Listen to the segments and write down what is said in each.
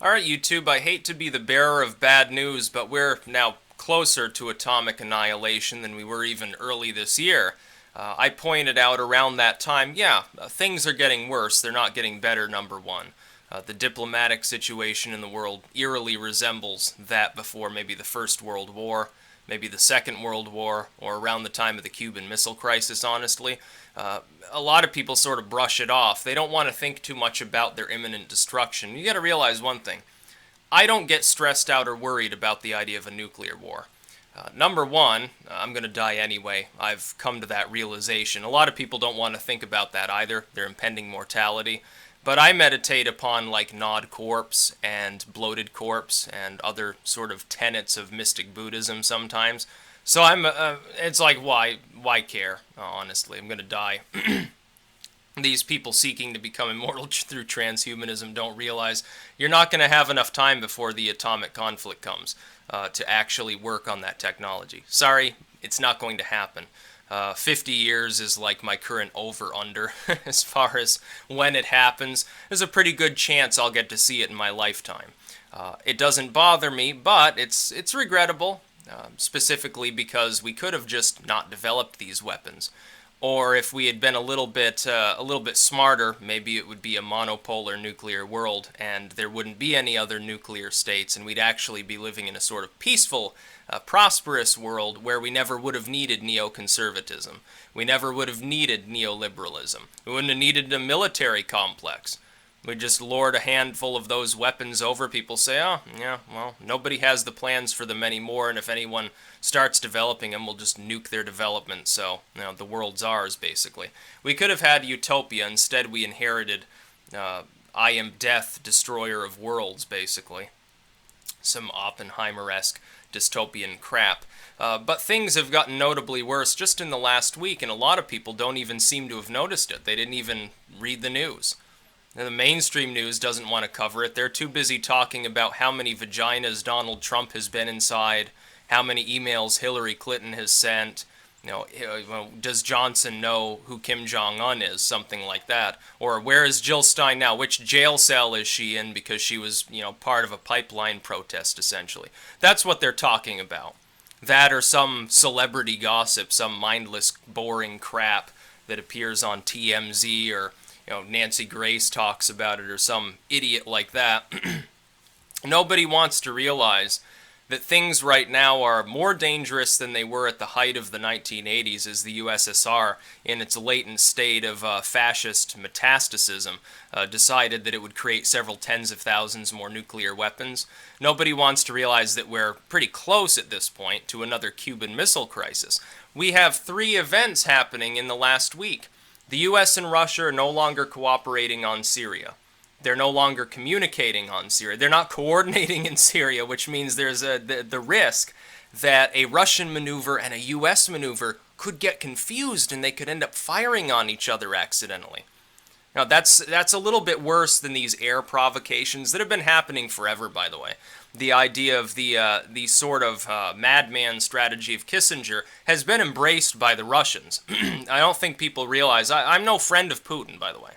Alright, YouTube, I hate to be the bearer of bad news, but we're now closer to atomic annihilation than we were even early this year. I pointed out around that time, things are getting worse, they're not getting better, number one. The diplomatic situation in the world eerily resembles that before maybe the First World War, maybe the Second World War, or around the time of the Cuban Missile Crisis, honestly. A lot of people sort of brush it off. They don't want to think too much about their imminent destruction. You got to realize one thing. I don't get stressed out or worried about the idea of a nuclear war. Number one, I'm going to die anyway. I've come to that realization. A lot of people don't want to think about that either, their impending mortality. But I meditate upon like gnawed corpse and bloated corpse and other sort of tenets of mystic Buddhism sometimes. So it's like, why care? Honestly, I'm going to die. These people seeking to become immortal through transhumanism don't realize you're not going to have enough time before the atomic conflict comes to actually work on that technology. Sorry, it's not going to happen. 50 years is like my current over-under as far as when it happens. There's a pretty good chance I'll get to see it in my lifetime. It doesn't bother me, but it's regrettable, specifically because we could have just not developed these weapons. Or if we had been a little bit smarter, maybe it would be a monopolar nuclear world, and there wouldn't be any other nuclear states, and we'd actually be living in a sort of peaceful, prosperous world where we never would have needed neoconservatism. We never would have needed neoliberalism. We wouldn't have needed a military complex. We just lord a handful of those weapons over. People say, oh, yeah, well, nobody has the plans for them anymore, and if anyone starts developing them, we'll just nuke their development, so, the world's ours, basically. We could have had utopia. Instead, we inherited I am death, destroyer of worlds, basically. Some Oppenheimer-esque dystopian crap. But things have gotten notably worse just in the last week, and a lot of people don't even seem to have noticed it. They didn't even read the news. The mainstream news doesn't want to cover it. They're too busy talking about how many vaginas Donald Trump has been inside, how many emails Hillary Clinton has sent. Does Johnson know who Kim Jong-un is? Something like that. Or where is Jill Stein now? Which jail cell is she in because she was, part of a pipeline protest, essentially. That's what they're talking about. That or some celebrity gossip, some mindless, boring crap that appears on TMZ or Nancy Grace talks about it or some idiot like that. Nobody wants to realize that things right now are more dangerous than they were at the height of the 1980s as the USSR, in its latent state of fascist metastacism, decided that it would create several tens of thousands more nuclear weapons. Nobody wants to realize that we're pretty close at this point to another Cuban Missile Crisis. We have 3 events happening in the last week. The US and Russia are no longer cooperating on Syria. They're no longer communicating on Syria. They're not coordinating in Syria, which means there's the risk that a Russian maneuver and a US maneuver could get confused and they could end up firing on each other accidentally. Now, that's a little bit worse than these air provocations that have been happening forever, by the way. The idea of the sort of madman strategy of Kissinger has been embraced by the Russians. I don't think people realize, I'm no friend of Putin, by the way.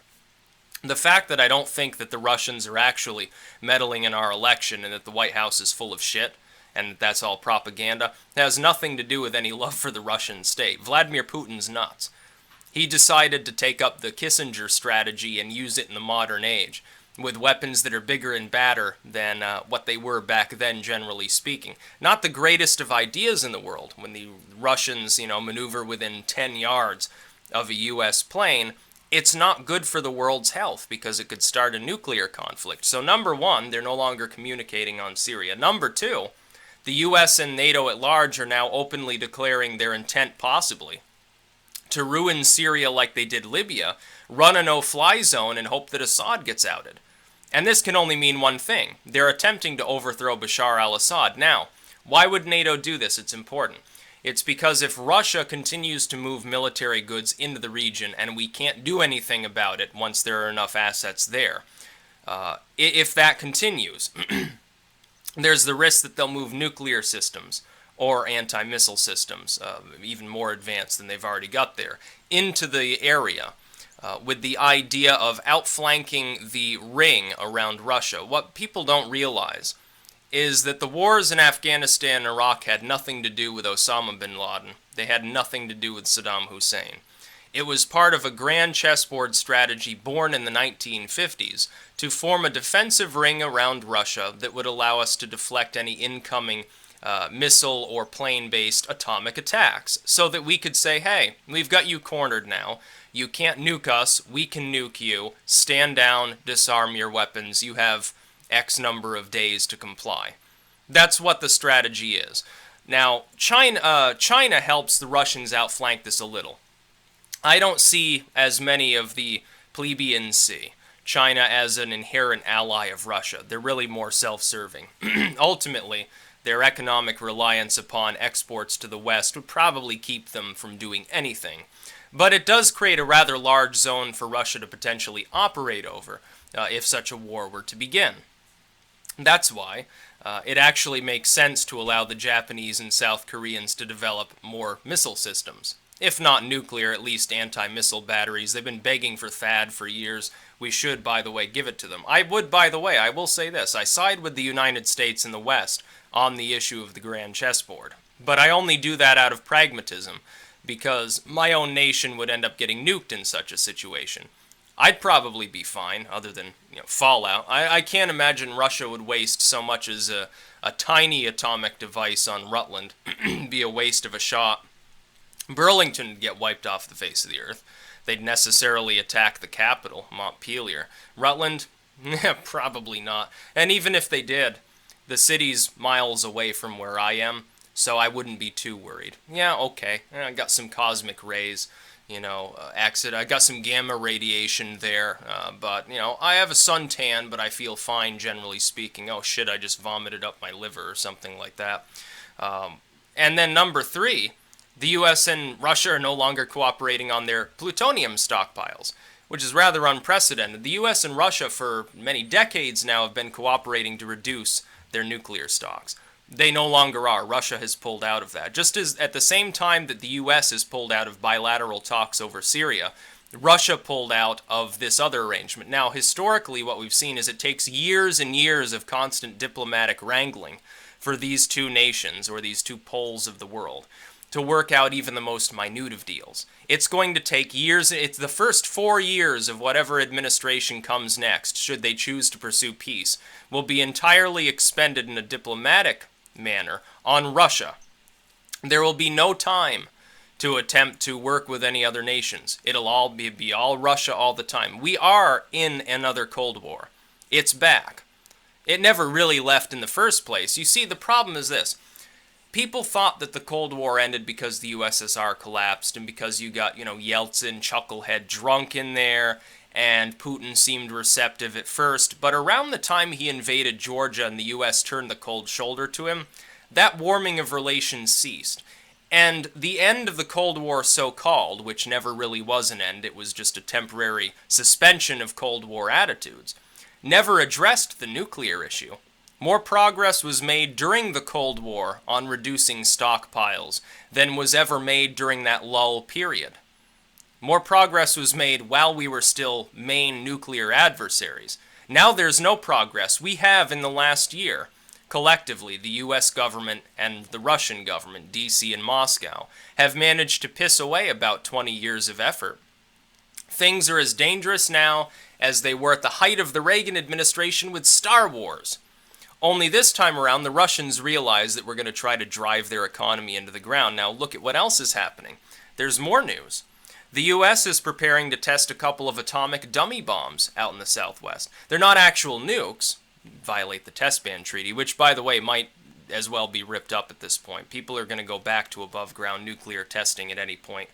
The fact that I don't think that the Russians are actually meddling in our election and that the White House is full of shit and that's all propaganda has nothing to do with any love for the Russian state. Vladimir Putin's nuts. He decided to take up the Kissinger strategy and use it in the modern age, with weapons that are bigger and badder than what they were back then, generally speaking. Not the greatest of ideas in the world. When the Russians, maneuver within 10 yards of a U.S. plane, it's not good for the world's health because it could start a nuclear conflict. So number one, they're no longer communicating on Syria. Number two, the U.S. and NATO at large are now openly declaring their intent, possibly, to ruin Syria like they did Libya, run a no-fly zone and hope that Assad gets outed. And this can only mean one thing. They're attempting to overthrow Bashar al-Assad. Now, why would NATO do this? It's important. It's because if Russia continues to move military goods into the region and we can't do anything about it once there are enough assets there, if that continues, there's the risk that they'll move nuclear systems or anti-missile systems, even more advanced than they've already got there, into the area. with the idea of outflanking the ring around Russia. What people don't realize is that the wars in Afghanistan and Iraq had nothing to do with Osama bin Laden. They had nothing to do with Saddam Hussein. It was part of a grand chessboard strategy born in the 1950s to form a defensive ring around Russia that would allow us to deflect any incoming missile or plane-based atomic attacks, so that we could say, hey, we've got you cornered now. You can't nuke us, we can nuke you. Stand down, disarm your weapons. You have X number of days to comply. That's what the strategy is. Now, China helps the Russians outflank this a little. I don't see, as many of the plebeians see, China as an inherent ally of Russia. They're really more self-serving. Ultimately, their economic reliance upon exports to the West would probably keep them from doing anything. But it does create a rather large zone for Russia to potentially operate over if such a war were to begin. That's why it actually makes sense to allow the Japanese and South Koreans to develop more missile systems. If not nuclear, at least anti-missile batteries. They've been begging for THAAD for years. We should, by the way, give it to them. I will say this. I side with the United States and the West on the issue of the grand chessboard. But I only do that out of pragmatism, because my own nation would end up getting nuked in such a situation. I'd probably be fine, other than fallout. I can't imagine Russia would waste so much as a tiny atomic device on Rutland. Be a waste of a shot. Burlington would get wiped off the face of the earth. They'd necessarily attack the capital, Montpelier. Rutland? Probably not. And even if they did, the city's miles away from where I am, so I wouldn't be too worried. Yeah, okay, I got some cosmic rays, I got some gamma radiation there, but, I have a suntan, but I feel fine generally speaking. Oh shit, I just vomited up my liver or something like that. And then number 3, the US and Russia are no longer cooperating on their plutonium stockpiles, which is rather unprecedented. The US and Russia for many decades now have been cooperating to reduce their nuclear stocks. They no longer are. Russia has pulled out of that. Just as at the same time that the US has pulled out of bilateral talks over Syria, Russia pulled out of this other arrangement. Now, historically, what we've seen is it takes years and years of constant diplomatic wrangling for these two nations, or these two poles of the world, to work out even the most minute of deals. It's going to take years. It's the first 4 years of whatever administration comes next, should they choose to pursue peace, will be entirely expended in a diplomatic manner on Russia. There will be no time to attempt to work with any other nations. It'll all be all Russia all the time. We are in another Cold War. It's back. It never really left in the first place. You see, the problem is this. People thought that the Cold War ended because the USSR collapsed and because you got, Yeltsin, Chucklehead drunk in there, and Putin seemed receptive at first. But around the time he invaded Georgia and the US turned the cold shoulder to him, that warming of relations ceased. And the end of the Cold War, so-called, which never really was an end, it was just a temporary suspension of Cold War attitudes, never addressed the nuclear issue. More progress was made during the Cold War on reducing stockpiles than was ever made during that lull period. More progress was made while we were still main nuclear adversaries. Now there's no progress. We have, in the last year, collectively, the US government and the Russian government, DC and Moscow, have managed to piss away about 20 years of effort. Things are as dangerous now as they were at the height of the Reagan administration with Star Wars. Only this time around, the Russians realize that we're going to try to drive their economy into the ground. Now look at what else is happening. There's more news. The US is preparing to test a couple of atomic dummy bombs out in the Southwest. They're not actual nukes, violate the Test Ban Treaty, which, by the way, might as well be ripped up at this point. People are going to go back to above-ground nuclear testing at any point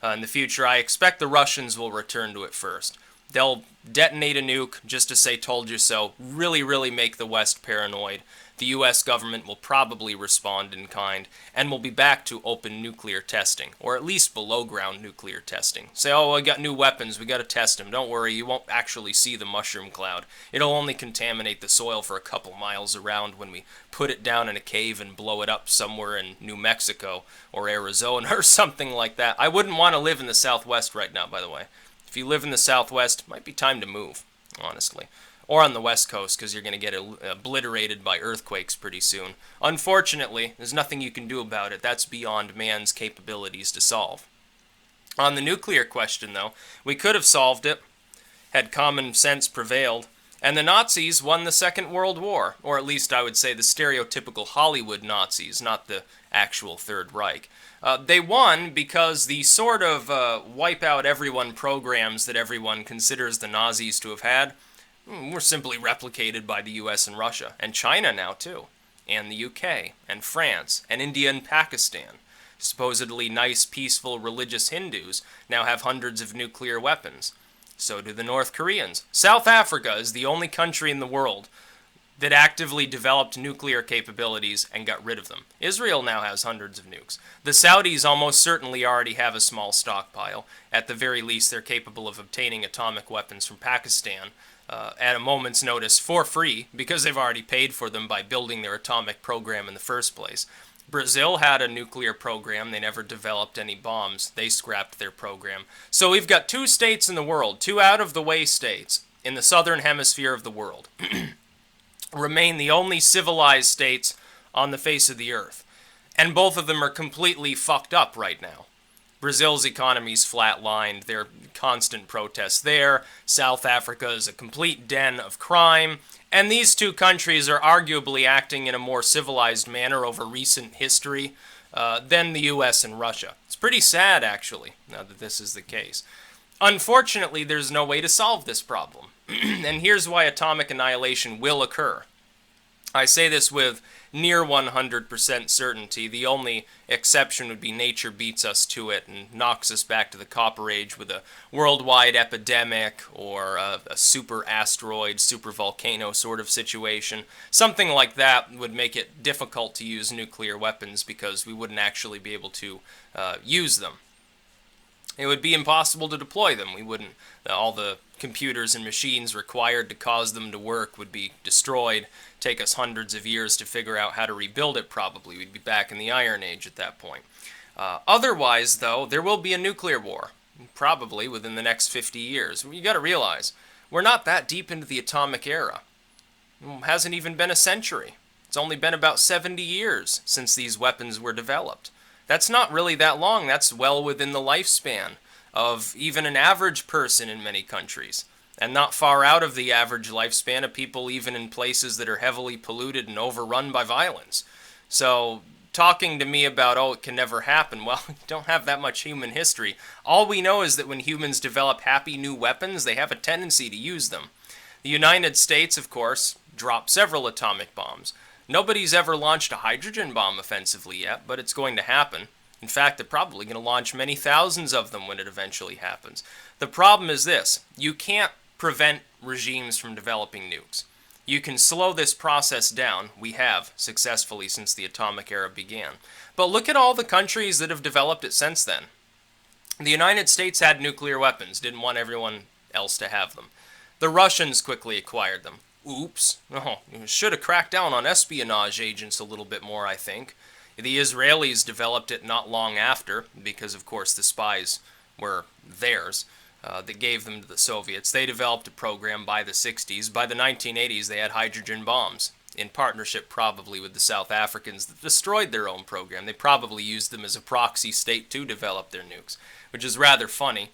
in the future. I expect the Russians will return to it first. They'll detonate a nuke just to say told you so, really make the West paranoid. The US government will probably respond in kind, and we'll be back to open nuclear testing, or at least below-ground nuclear testing. Say, oh, I got new weapons, we got to test them. Don't worry, you won't actually see the mushroom cloud. It'll only contaminate the soil for a couple miles around when we put it down in a cave and blow it up somewhere in New Mexico or Arizona or something like that. I wouldn't want to live in the Southwest right now, by the way. If you live in the Southwest, it might be time to move, honestly. Or on the West Coast, because you're going to get obliterated by earthquakes pretty soon. Unfortunately, there's nothing you can do about it. That's beyond man's capabilities to solve. On the nuclear question, though, we could have solved it had common sense prevailed, and the Nazis won the Second World War, or at least I would say the stereotypical Hollywood Nazis, not the actual Third Reich. They won because the sort of wipe out everyone programs that everyone considers the Nazis to have had were simply replicated by the US and Russia, and China now too, and the UK, and France, and India and Pakistan. Supposedly nice, peaceful, religious Hindus now have hundreds of nuclear weapons. So do the North Koreans. South Africa is the only country in the world that actively developed nuclear capabilities and got rid of them. Israel now has hundreds of nukes. The Saudis almost certainly already have a small stockpile. At the very least, they're capable of obtaining atomic weapons from Pakistan at a moment's notice for free, because they've already paid for them by building their atomic program in the first place. Brazil had a nuclear program. They never developed any bombs. They scrapped their program. So we've got two states in the world, two out-of-the-way states in the southern hemisphere of the world, remain the only civilized states on the face of the earth. And both of them are completely fucked up right now. Brazil's economy's flatlined. There are constant protests there. South Africa is a complete den of crime. And these two countries are arguably acting in a more civilized manner over recent history than the US and Russia. It's pretty sad, actually, now that this is the case. Unfortunately, there's no way to solve this problem. And here's why atomic annihilation will occur. I say this with near 100% certainty. The only exception would be nature beats us to it and knocks us back to the Copper Age with a worldwide epidemic or a super asteroid, super volcano sort of situation. Something like that would make it difficult to use nuclear weapons because we wouldn't actually be able to use them. It would be impossible to deploy them. We wouldn't. All the computers and machines required to cause them to work would be destroyed. Take us hundreds of years to figure out how to rebuild it, probably. We'd be back in the Iron Age at that point. Otherwise, though, there will be a nuclear war, probably within the next 50 years. You got to realize, we're not that deep into the atomic era. It hasn't even been a century. It's only been about 70 years since these weapons were developed. That's not really that long. That's well within the lifespan of even an average person in many countries, and not far out of the average lifespan of people even in places that are heavily polluted and overrun by violence. So talking to me about, oh, it can never happen, well, you don't have that much human history. All we know is that when humans develop happy new weapons, they have a tendency to use them. The United States, of course, dropped several atomic bombs. Nobody's ever launched a hydrogen bomb offensively yet, but it's going to happen. In fact, they're probably going to launch many thousands of them when it eventually happens. The problem is this: you can't prevent regimes from developing nukes. You can slow this process down. We have, successfully since the atomic era began. But look at all the countries that have developed it since then. The United States had nuclear weapons, didn't want everyone else to have them. The Russians quickly acquired them. Oops. Oh, should have cracked down on espionage agents a little bit more, I think. The Israelis developed it not long after, because of course the spies were theirs, that gave them to the Soviets. They developed a program by the 60s. By the 1980s, they had hydrogen bombs, in partnership probably with the South Africans that destroyed their own program. They probably used them as a proxy state to develop their nukes, which is rather funny.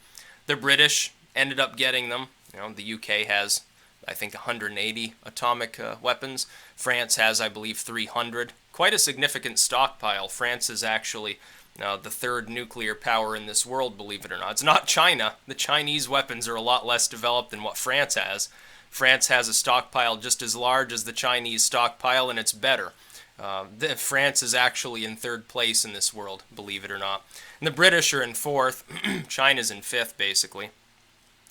The British ended up getting them. The UK has, I think, 180 atomic weapons. France has, I believe, 300. Quite a significant stockpile. France is actually the third nuclear power in this world, believe it or not. It's not China. The Chinese weapons are a lot less developed than what France has. France has a stockpile just as large as the Chinese stockpile, and it's better. France is actually in third place in this world, believe it or not. And the British are in fourth. China's in fifth, basically.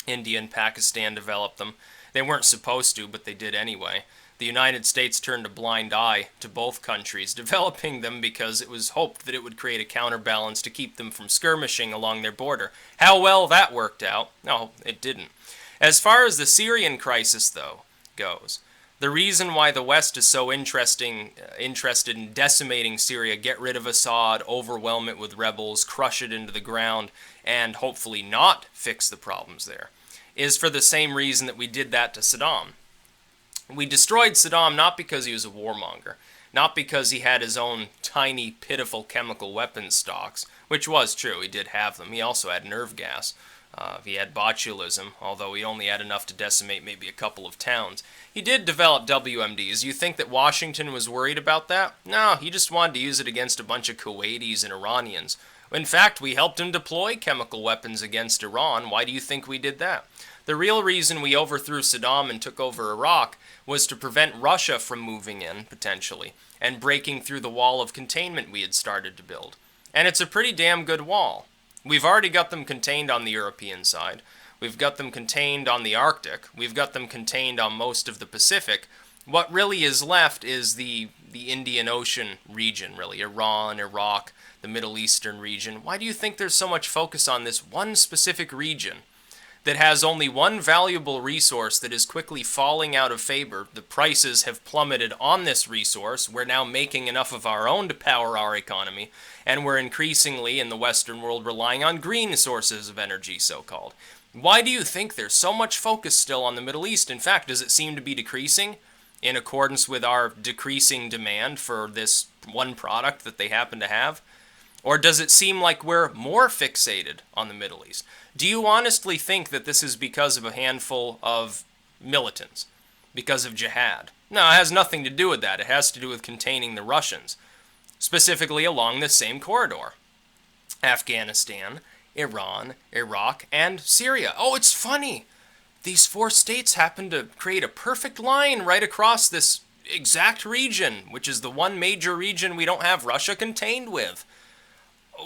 India and Pakistan developed them. They weren't supposed to, but they did anyway. The United States turned a blind eye to both countries, developing them because it was hoped that it would create a counterbalance to keep them from skirmishing along their border. How well that worked out? No, it didn't. As far as the Syrian crisis, though, goes, The reason why the West is so interested in decimating Syria, get rid of Assad, overwhelm it with rebels, crush it into the ground, and hopefully not fix the problems there, is for the same reason that we did that to Saddam. We destroyed Saddam not because he was a warmonger, not because he had his own tiny, pitiful chemical weapons stocks, which was true, he did have them. He also had nerve gas. He had botulism, although he only had enough to decimate maybe a couple of towns. He did develop WMDs. You think that Washington was worried about that? No, he just wanted to use it against a bunch of Kuwaitis and Iranians. In fact, we helped him deploy chemical weapons against Iran. Why do you think we did that? The real reason we overthrew Saddam and took over Iraq was to prevent Russia from moving in, potentially, and breaking through the wall of containment we had started to build. And it's a pretty damn good wall. We've already got them contained on the European side. We've got them contained on the Arctic. We've got them contained on most of the Pacific. What really is left is the Indian Ocean region, really. Iran, Iraq, the Middle Eastern region. Why do you think there's so much focus on this one specific region that has only one valuable resource that is quickly falling out of favor? The prices have plummeted on this resource. We're now making enough of our own to power our economy, and we're increasingly in the Western world relying on green sources of energy, so-called. Why do you think there's so much focus still on the Middle East? In fact, does it seem to be decreasing in accordance with our decreasing demand for this one product that they happen to have? Or does it seem like we're more fixated on the Middle East? Do you honestly think that this is because of a handful of militants? Because of jihad? No, it has nothing to do with that. It has to do with containing the Russians, specifically along this same corridor. Afghanistan, Iran, Iraq, and Syria. Oh, it's funny. These four states happen to create a perfect line right across this exact region, which is the one major region we don't have Russia contained with.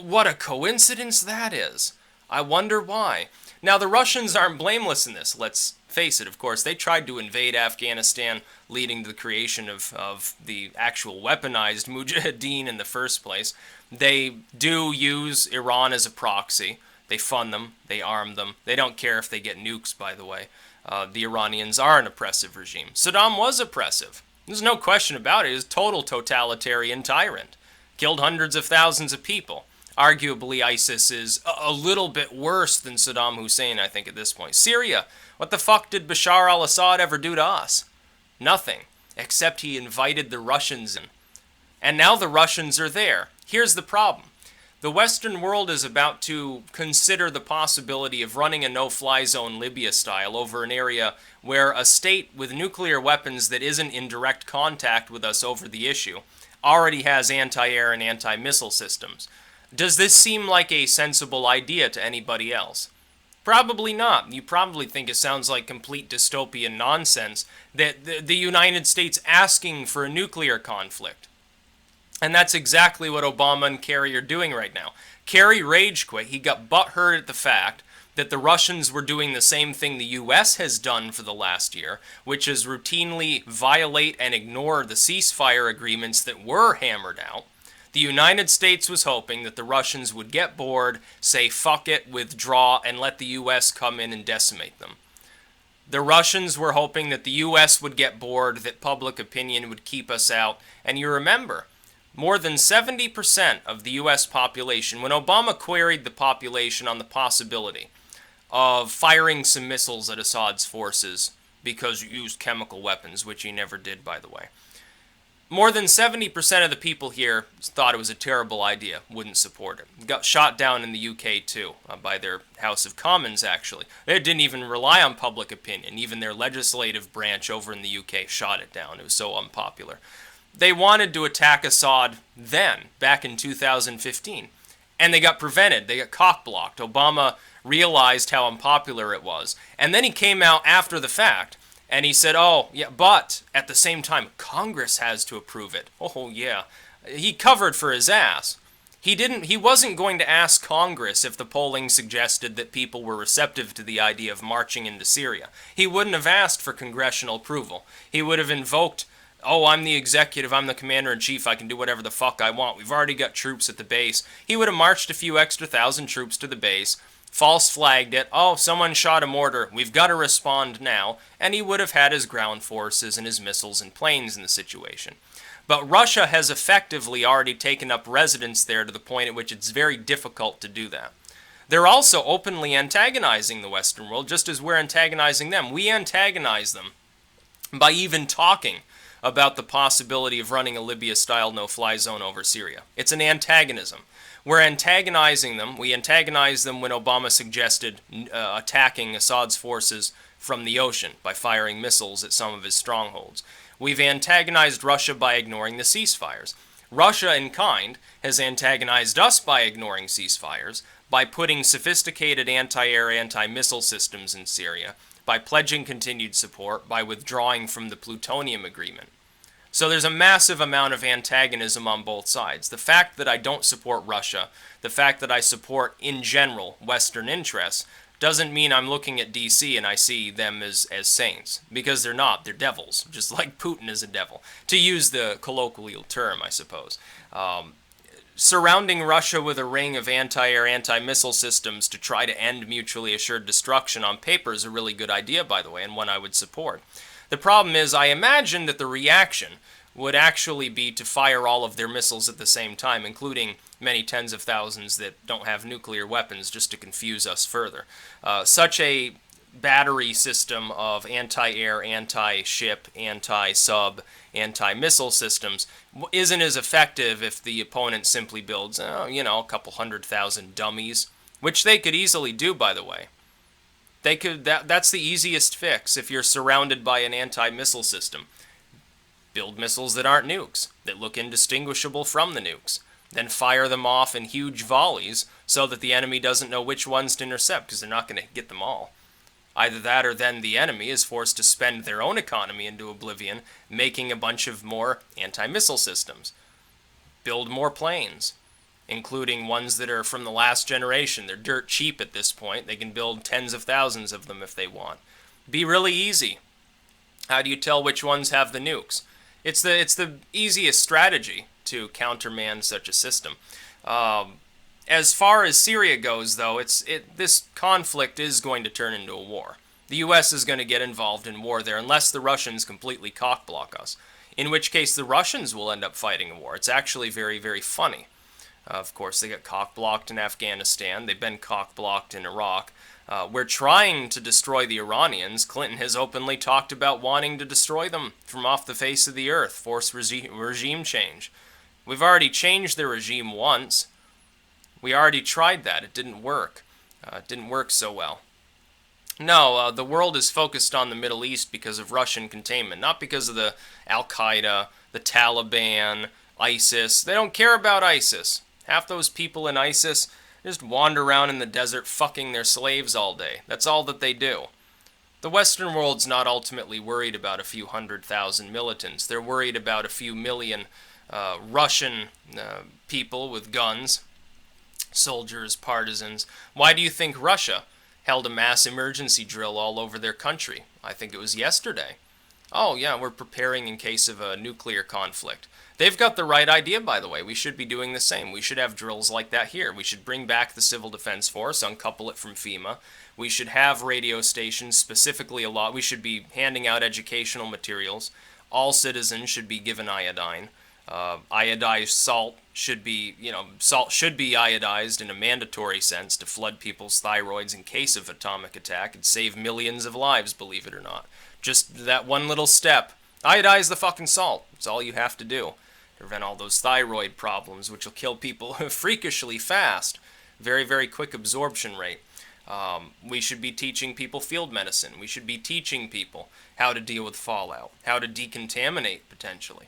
What a coincidence that is. I wonder why. Now, the Russians aren't blameless in this, let's face it. Of course, they tried to invade Afghanistan, leading to the creation of the actual weaponized Mujahideen in the first place. They do use Iran as a proxy. They fund them. They arm them. They don't care if they get nukes, by the way. The Iranians are an oppressive regime. Saddam was oppressive. There's no question about it. He was a total totalitarian tyrant. Killed hundreds of thousands of people. Arguably, ISIS is a little bit worse than Saddam Hussein, I think, at this point. Syria, what the fuck did Bashar al-Assad ever do to us? Nothing, except he invited the Russians in. And now the Russians are there. Here's the problem. The Western world is about to consider the possibility of running a no-fly zone Libya style over an area where a state with nuclear weapons that isn't in direct contact with us over the issue already has anti-air and anti-missile systems. Does this seem like a sensible idea to anybody else? Probably not. You probably think it sounds like complete dystopian nonsense that the United States asking for a nuclear conflict. And that's exactly what Obama and Kerry are doing right now. Kerry rage quit. He got butthurt at the fact that the Russians were doing the same thing the U.S. has done for the last year, which is routinely violate and ignore the ceasefire agreements that were hammered out. The United States was hoping that the Russians would get bored, say fuck it, withdraw, and let the U.S. come in and decimate them. The Russians were hoping that the U.S. would get bored, that public opinion would keep us out. And you remember, more than 70% of the U.S. population, when Obama queried the population on the possibility of firing some missiles at Assad's forces because he used chemical weapons, which he never did, by the way. More than 70% of the people here thought it was a terrible idea, wouldn't support it. Got shot down in the UK too, by their House of Commons actually. They didn't even rely on public opinion. Even their legislative branch over in the UK shot it down. It was so unpopular. They wanted to attack Assad then, back in 2015. And they got prevented. They got cock-blocked. Obama realized how unpopular it was. And then he came out after the fact and he said, oh, yeah, but at the same time, Congress has to approve it. Oh, yeah. He covered for his ass. He wasn't going to ask Congress if the polling suggested that people were receptive to the idea of marching into Syria. He wouldn't have asked for congressional approval. He would have invoked, oh, I'm the executive, I'm the commander-in-chief, I can do whatever the fuck I want. We've already got troops at the base. He would have marched a few extra thousand troops to the base, false flagged it. Oh, someone shot a mortar. We've got to respond now. And he would have had his ground forces and his missiles and planes in the situation. But Russia has effectively already taken up residence there to the point at which it's very difficult to do that. They're also openly antagonizing the Western world, just as we're antagonizing them. We antagonize them by even talking about the possibility of running a Libya-style no-fly zone over Syria. It's an antagonism. We're antagonizing them. We antagonized them when Obama suggested attacking Assad's forces from the ocean by firing missiles at some of his strongholds. We've antagonized Russia by ignoring the ceasefires. Russia, in kind, has antagonized us by ignoring ceasefires, by putting sophisticated anti-air, anti-missile systems in Syria, by pledging continued support, by withdrawing from the plutonium agreement. So there's a massive amount of antagonism on both sides. The fact that I don't support Russia, the fact that I support, in general, Western interests, doesn't mean I'm looking at DC and I see them as saints. Because they're not. They're devils. Just like Putin is a devil. To use the colloquial term, I suppose. Surrounding Russia with a ring of anti-air, anti-missile systems to try to end mutually assured destruction on paper is a really good idea, by the way, and one I would support. The problem is, I imagine that the reaction would actually be to fire all of their missiles at the same time, including many tens of thousands that don't have nuclear weapons, just to confuse us further. Such a battery system of anti-air, anti-ship, anti-sub, anti-missile systems isn't as effective if the opponent simply builds, a couple 100,000 dummies, which they could easily do, by the way. That's the easiest fix if you're surrounded by an anti-missile system. Build missiles that aren't nukes, that look indistinguishable from the nukes. Then fire them off in huge volleys so that the enemy doesn't know which ones to intercept, because they're not going to get them all. Either that or then the enemy is forced to spend their own economy into oblivion, making a bunch of more anti-missile systems. Build more planes, including ones that are from the last generation. They're dirt cheap at this point. They can build tens of thousands of them if they want. Be really easy. How do you tell which ones have the nukes? It's the easiest strategy to countermand such a system. As far as Syria goes, though, this conflict is going to turn into a war. The U.S. is going to get involved in war there unless the Russians completely cockblock us, in which case the Russians will end up fighting a war. It's actually very, very funny. Of course, they got cock-blocked in Afghanistan. They've been cock-blocked in Iraq. We're trying to destroy the Iranians. Clinton has openly talked about wanting to destroy them from off the face of the earth, force regime change. We've already changed their regime once. We already tried that. It didn't work. It didn't work so well. No, the world is focused on the Middle East because of Russian containment, not because of the Al-Qaeda, the Taliban, ISIS. They don't care about ISIS. Half those people in ISIS just wander around in the desert fucking their slaves all day. That's all that they do. The Western world's not ultimately worried about a few 100,000 militants. They're worried about a few million Russian people with guns, soldiers, partisans. Why do you think Russia held a mass emergency drill all over their country? I think it was yesterday. Oh yeah, we're preparing in case of a nuclear conflict. They've got the right idea, by the way. We should be doing the same. We should have drills like that here. We should bring back the Civil Defense Force, uncouple it from FEMA. We should have radio stations, specifically a lot. We should be handing out educational materials. All citizens should be given iodine. Iodized salt should be, salt should be iodized in a mandatory sense to flood people's thyroids in case of atomic attack and save millions of lives, believe it or not. Just that one little step. Iodize the fucking salt. That's all you have to do. Prevent all those thyroid problems, which will kill people freakishly fast. Very, very quick absorption rate. We should be teaching people field medicine. We should be teaching people how to deal with fallout, how to decontaminate, potentially.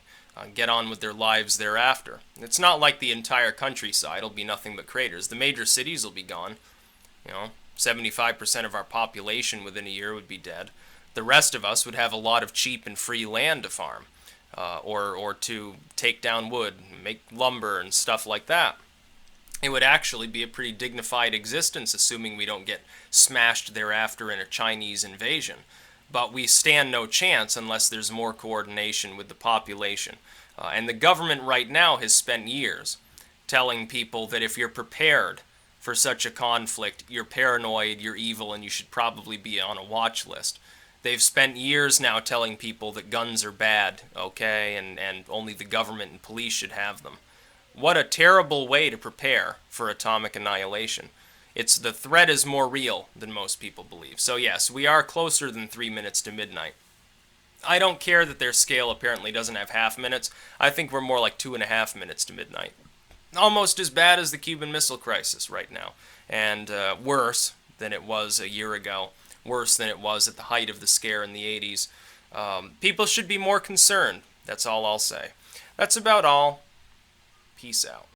Get on with their lives thereafter. It's not like the entire countryside will be nothing but craters. The major cities will be gone. 75% of our population within a year would be dead. The rest of us would have a lot of cheap and free land to farm, or to take down wood, make lumber and stuff like that. It would actually be a pretty dignified existence, assuming we don't get smashed thereafter in a Chinese invasion. But we stand no chance unless there's more coordination with the population. And the government right now has spent years telling people that if you're prepared for such a conflict, you're paranoid, you're evil, and you should probably be on a watch list. They've spent years now telling people that guns are bad, okay, and only the government and police should have them. What a terrible way to prepare for atomic annihilation. The threat is more real than most people believe. So yes, we are closer than 3 minutes to midnight. I don't care that their scale apparently doesn't have half minutes. I think we're more like 2.5 minutes to midnight. Almost as bad as the Cuban Missile Crisis right now, and worse than it was a year ago, worse than it was at the height of the scare in the 80s. People should be more concerned. That's all I'll say. That's about all. Peace out.